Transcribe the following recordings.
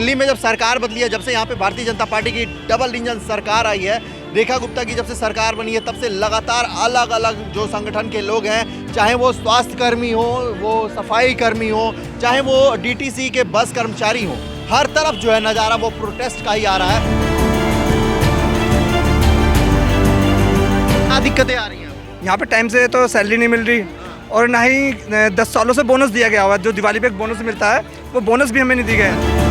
दिल्ली में जब सरकार बदली है, जब से यहाँ पे भारतीय जनता पार्टी की डबल इंजन सरकार आई है, रेखा गुप्ता की जब से सरकार बनी है, तब से लगातार अलग अलग जो संगठन के लोग हैं, चाहे वो स्वास्थ्य कर्मी हो, वो सफाई कर्मी हो, चाहे वो डीटीसी के बस कर्मचारी हो, हर तरफ जो है नज़ारा वो प्रोटेस्ट का ही आ रहा है। क्या दिक्कतें आ रही हैं? यहाँ पे टाइम से तो सैलरी नहीं मिल रही और ना ही 10 सालों से बोनस दिया गया हुआ। जो दिवाली पे एक बोनस मिलता है वो बोनस भी हमें नहीं दी गया है।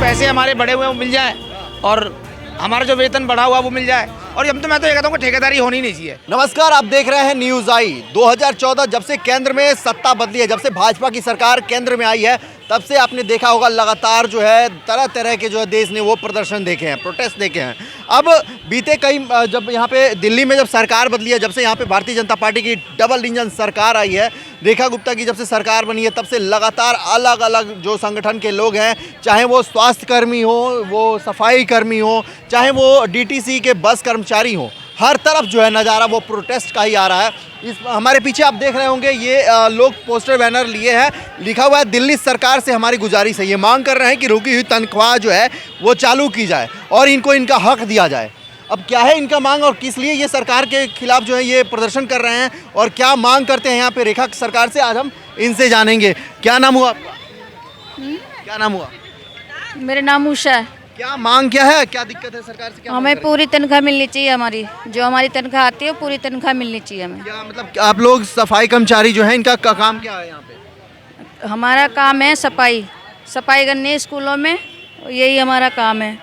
पैसे हमारे बढ़े हुए वो मिल जाए और हमारा जो वेतन बढ़ा हुआ वो मिल जाए। और मैं तो ये कहता हूँ कि ठेकेदारी होनी नहीं चाहिए। नमस्कार, आप देख रहे हैं न्यूज़ आई। 2014 जब से केंद्र में सत्ता बदली है, जब से भाजपा की सरकार केंद्र में आई है, तब से आपने देखा होगा लगातार जो है तरह तरह के जो है देश ने वो प्रदर्शन देखे हैं, प्रोटेस्ट देखे हैं। अब बीते कई जब यहाँ पे दिल्ली में जब सरकार बदली है, जब से यहाँ पे भारतीय जनता पार्टी की डबल इंजन सरकार आई है, रेखा गुप्ता की जब से सरकार बनी है, तब से लगातार अलग अलग जो संगठन के लोग हैं, चाहे वो स्वास्थ्य कर्मी हो, वो सफाई कर्मी हो, चाहे वो डीटीसी के बस कर्मचारी हो, हर तरफ जो है नज़ारा वो प्रोटेस्ट का ही आ रहा है। इस हमारे पीछे आप देख रहे होंगे ये लोग पोस्टर बैनर लिए हैं, लिखा हुआ है दिल्ली सरकार से हमारी गुजारिश है। ये मांग कर रहे हैं कि रुकी हुई तनख्वाह जो है वो चालू की जाए और इनको इनका हक दिया जाए। अब क्या है इनका मांग और किस लिए ये सरकार के खिलाफ जो है ये प्रदर्शन कर रहे हैं और क्या मांग करते हैं यहाँ पे रेखा सरकार से, आज हम इनसे जानेंगे। क्या नाम हुआ आपका? क्या नाम हुआ? मेरा नाम उषा है। क्या मांग क्या है, क्या दिक्कत है सरकार से? क्या हमें पूरी तनख्वाह मिलनी चाहिए, हमारी जो हमारी तनख्वाह आती है पूरी तनख्वाह मिलनी चाहिए हमें। क्या मतलब आप लोग सफाई कर्मचारी जो है इनका काम क्या है यहाँ पे? हमारा काम है सफाई करनी है स्कूलों में, यही हमारा काम है।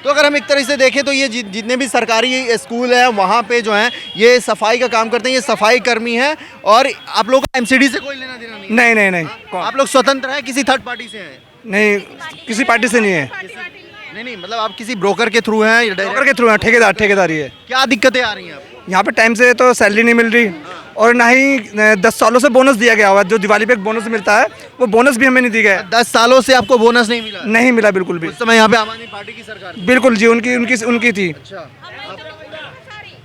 तो अगर हम एक तरह से देखें तो ये जितने भी सरकारी स्कूल हैं वहाँ पे जो हैं ये सफाई का काम करते हैं, ये सफाई कर्मी हैं। और आप लोग का एमसीडी से कोई लेना देना नहीं? नहीं। आप लोग स्वतंत्र हैं, किसी थर्ड पार्टी से हैं? नहीं, किसी पार्टी से नहीं है। नहीं, मतलब आप किसी ब्रोकर के थ्रू हैं या ब्रोकर के थ्रू है, ठेकेदारी है। क्या दिक्कतें आ रही हैं आपको? यहाँ पे टाइम से तो सैलरी नहीं मिल रही और ना ही 10 सालों से बोनस दिया गया हुआ। जो दिवाली पे एक बोनस मिलता है वो बोनस भी हमें नहीं दी गया है। 10 सालों से आपको बोनस नहीं मिला? नहीं मिला बिल्कुल भी। उस समय यहाँ पे आम आदमी पार्टी की सरकार? बिल्कुल जी, उनकी थी। अच्छा,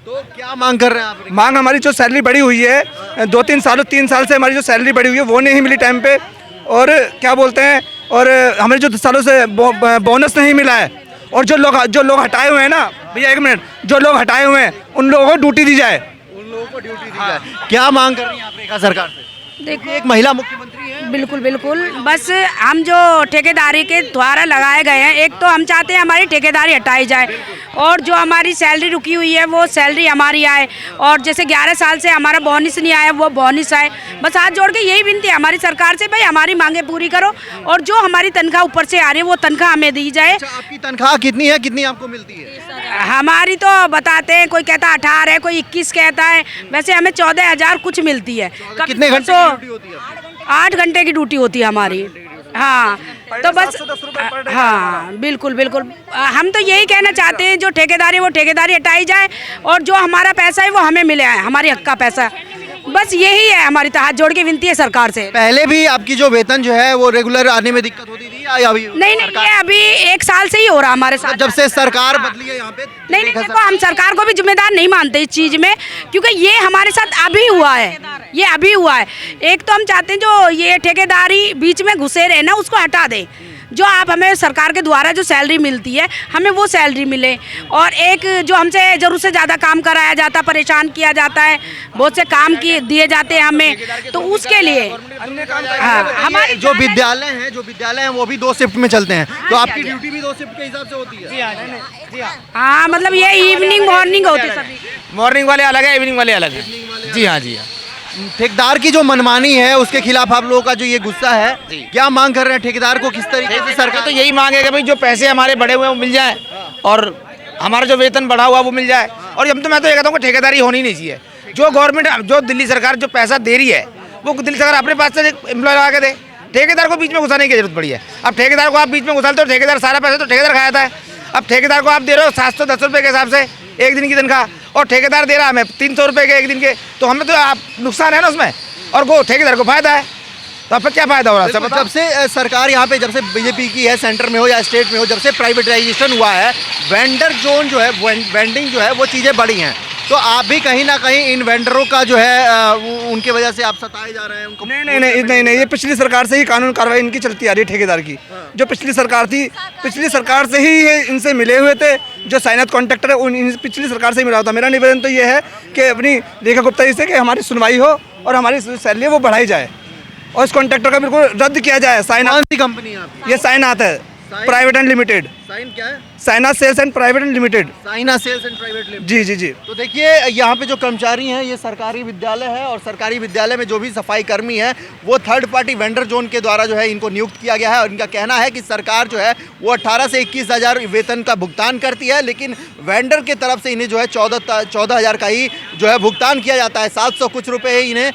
तो क्या मांग कर रहे हैं आप? मांग हमारी जो सैलरी बढ़ी हुई है 3 साल से हमारी जो सैलरी बढ़ी हुई है वो नहीं मिली टाइम पे। और क्या बोलते हैं, और हमें जो 10 सालों से बोनस नहीं मिला है। और जो लोग हटाए हुए हैं ना भैया, एक मिनट, जो लोग हटाए हुए हैं उन लोगों को ड्यूटी दी जाए। उन लोगों को ड्यूटी दी जाए। क्या मांग कर रही हैं आप रेखा सरकार से? देखो, एक महिला मुख्यमंत्री है। बिल्कुल बस हम जो ठेकेदारी के द्वारा लगाए गए हैं, एक तो हम चाहते हैं हमारी ठेकेदारी हटाई जाए और जो हमारी सैलरी रुकी हुई है वो सैलरी हमारी आए। और जैसे 11 साल से हमारा बोनस नहीं आया वो बोनस आए। बस हाथ जोड़ के यही विनती है हमारी सरकार से, भाई हमारी मांगे पूरी करो और जो हमारी तनख्वाह ऊपर से आ रही है वो तनख्वाह हमें दी जाए। अच्छा, आपकी तनख्वाह कितनी है, कितनी आपको मिलती है? हमारी तो बताते हैं, कोई कहता 18 है, कोई 21 कहता है, वैसे हमें 14,000 कुछ मिलती है। कितने घंटे की ड्यूटी होती है? 8 घंटे की ड्यूटी होती है हमारी। हाँ, तो बस हाँ बिल्कुल हम तो यही कहना चाहते हैं, जो ठेकेदारी वो ठेकेदारी हटाई जाए और जो हमारा पैसा है वो हमें मिले, हमारे हक का पैसा। बस यही है हमारी, तो हाथ जोड़ के विनती है सरकार से। पहले भी आपकी जो वेतन जो है वो रेगुलर आने में दिक्कत होती थी या अभी? नहीं, ये अभी 1 साल से ही हो रहा हमारे साथ, जब से सरकार बदली है यहाँ पे। नहीं, देखो हम सरकार को भी जिम्मेदार नहीं मानते इस चीज़ में, क्योंकि ये हमारे साथ अभी हुआ है। एक तो हम चाहते हैं जो ये ठेकेदारी बीच में घुसे रहे ना उसको हटा दे। जो आप हमें सरकार के द्वारा जो सैलरी मिलती है हमें वो सैलरी मिले। और एक जो हमसे ज़रूरत से ज़्यादा काम कराया जाता, परेशान किया जाता है, बहुत से काम किए दिए जाते हैं हमें, तो उसके लिए हमारे जो विद्यालय हैं वो भी 2 शिफ्ट में चलते हैं, तो आपकी ड्यूटी भी 2 शिफ्ट के हिसाब से होती है? हाँ, मतलब ये इवनिंग मॉर्निंग होती है, मॉर्निंग वाले अलग है, इवनिंग वाले अलग है। जी हाँ। ठेकेदार की जो मनमानी है उसके खिलाफ आप लोगों का जो ये गुस्सा है, क्या मांग कर रहे हैं ठेकेदार को, किस तरीके से? सरकार तो यही मांग है कि भाई जो पैसे हमारे बढ़े हुए हैं वो मिल जाए और हमारा जो वेतन बढ़ा हुआ वो मिल जाए। और मैं तो ये कहता हूँ कि ठेकेदारी होनी नहीं चाहिए। जो गवर्नमेंट, जो दिल्ली सरकार जो पैसा दे रही है वो दिल्ली सरकार अपने पास से एम्प्लॉय लगा के दे, ठेकेदार को बीच में घुसाने की जरूरत पड़ी है। अब ठेकेदार को आप बीच में घुसाते हो, ठेकेदार सारा पैसा तो ठेकेदार खाया था। अब ठेकेदार को आप दे रहे हो 710 रुपये के हिसाब से एक दिन की तनख्वाह, और ठेकेदार दे रहा है हमें 300 रुपये के एक दिन के, तो हमें तो आप नुकसान है ना उसमें, और वो ठेकेदार को फायदा है। तो अब क्या फायदा हो रहा है सब जब से सरकार यहाँ पे जब से बीजेपी की है, सेंटर में हो या स्टेट में हो, जब से प्राइवेटाइजेशन हुआ है, वेंडर जोन जो है, वेंडिंग जो है, वो चीज़ें बढ़ी हैं। तो आप भी कहीं ना कहीं इन वेंडरों का जो है उनके वजह से आप सताए जा रहे हैं उनको? नहीं, ये पिछली सरकार से ही कानून कार्रवाई इनकी चलती आ रही है, ठेकेदार की। जो पिछली सरकार थी, पिछली सरकार से ही ये इनसे मिले हुए थे। जो साइनाथ कॉन्ट्रैक्टर है उन पिछली सरकार से ही मिला होता। मेरा निवेदन तो ये है कि अपनी रेखा गुप्ता जी से कि हमारी सुनवाई हो और हमारी सैलरी वो बढ़ाई जाए और इस कॉन्ट्रैक्टर का बिल्कुल रद्द किया जाए। साइनाथ कौन सी कंपनी है आपकी? ये साइनाथ है, प्राइवेट एंड लिमिटेड। साइन क्या है? Sainath sales and private and limited. Saina sales and private limited. जी जी जी। तो देखिए यहाँ पे जो कर्मचारी हैं, ये सरकारी विद्यालय है और सरकारी विद्यालय में जो भी सफाई कर्मी है वो थर्ड पार्टी वेंडर जोन के द्वारा जो है इनको नियुक्त किया गया है। और इनका कहना है कि सरकार जो है वो 18 से 21 हज़ार वेतन का भुगतान करती है, लेकिन वेंडर के तरफ से इन्हें जो है 14 हज़ार का ही जो है भुगतान किया जाता है। 700 कुछ रुपये ही इन्हें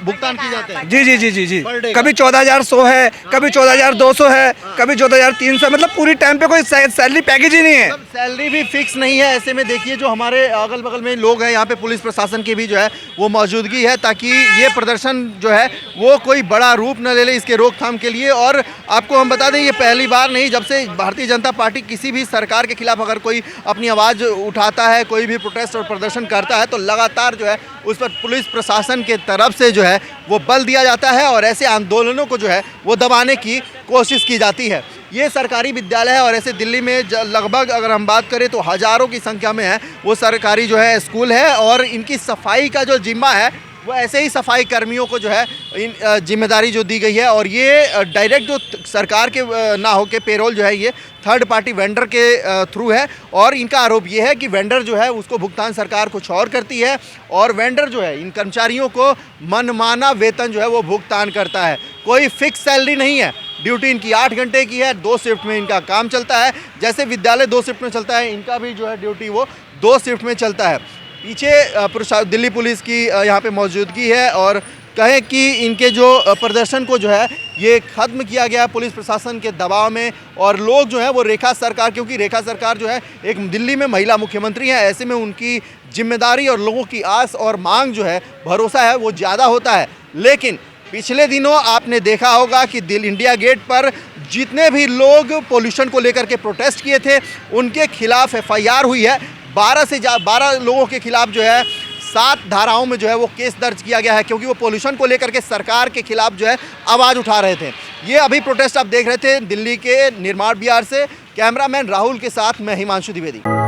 भुगतान किए जाते हैं। जी जी जी जी जी। पर डे कभी 14,100 है, कभी 14,200 है, कभी 14,300, मतलब पूरी टाइम पे कोई सैलरी पैकेज ही नहीं है। सैलरी भी फिक्स नहीं है। ऐसे में देखिए जो हमारे अगल बगल में लोग हैं, यहाँ पे पुलिस प्रशासन की भी जो है वो मौजूदगी है, ताकि ये प्रदर्शन जो है वो कोई बड़ा रूप न ले ले इसके रोकथाम के लिए। और आपको हम बता दें, ये पहली बार नहीं, जब से भारतीय जनता पार्टी किसी भी सरकार के खिलाफ अगर कोई अपनी आवाज़ उठाता है, कोई भी प्रोटेस्ट और प्रदर्शन करता है, तो लगातार जो है उस पर पुलिस प्रशासन के तरफ से जो है वो बल दिया जाता है और ऐसे आंदोलनों को जो है वो दबाने की कोशिश की जाती है। ये सरकारी विद्यालय है और ऐसे दिल्ली में लगभग अगर हम बात करें तो हज़ारों की संख्या में है वो सरकारी जो है स्कूल है और इनकी सफाई का जो जिम्मा है वो ऐसे ही सफाई कर्मियों को जो है इन जिम्मेदारी जो दी गई है। और ये डायरेक्ट जो सरकार के ना हो के पेरोल जो है ये थर्ड पार्टी वेंडर के थ्रू है। और इनका आरोप ये है कि वेंडर जो है उसको भुगतान सरकार कुछ और करती है और वेंडर जो है इन कर्मचारियों को मनमाना वेतन जो है वो भुगतान करता है। कोई फिक्स सैलरी नहीं है। ड्यूटी इनकी 8 घंटे की है, 2 शिफ्ट में इनका काम चलता है। जैसे विद्यालय 2 शिफ्ट में चलता है, इनका भी जो है ड्यूटी वो 2 शिफ्ट में चलता है। पीछे दिल्ली पुलिस की यहाँ पे मौजूदगी है और कहें कि इनके जो प्रदर्शन को जो है ये ख़त्म किया गया पुलिस प्रशासन के दबाव में। और लोग जो है वो रेखा सरकार, क्योंकि रेखा सरकार जो है एक दिल्ली में महिला मुख्यमंत्री है, ऐसे में उनकी जिम्मेदारी और लोगों की आस और मांग जो है, भरोसा है, वो ज़्यादा होता है। लेकिन पिछले दिनों आपने देखा होगा कि इंडिया गेट पर जितने भी लोग पोल्यूशन को लेकर के प्रोटेस्ट किए थे उनके खिलाफ FIR हुई है। 12 लोगों के खिलाफ जो है 7 धाराओं में जो है वो केस दर्ज किया गया है, क्योंकि वो पोल्यूशन को लेकर के सरकार के खिलाफ जो है आवाज़ उठा रहे थे। ये अभी प्रोटेस्ट आप देख रहे थे दिल्ली के निर्माण बिहार से। कैमरामैन राहुल के साथ मैं हिमांशु द्विवेदी।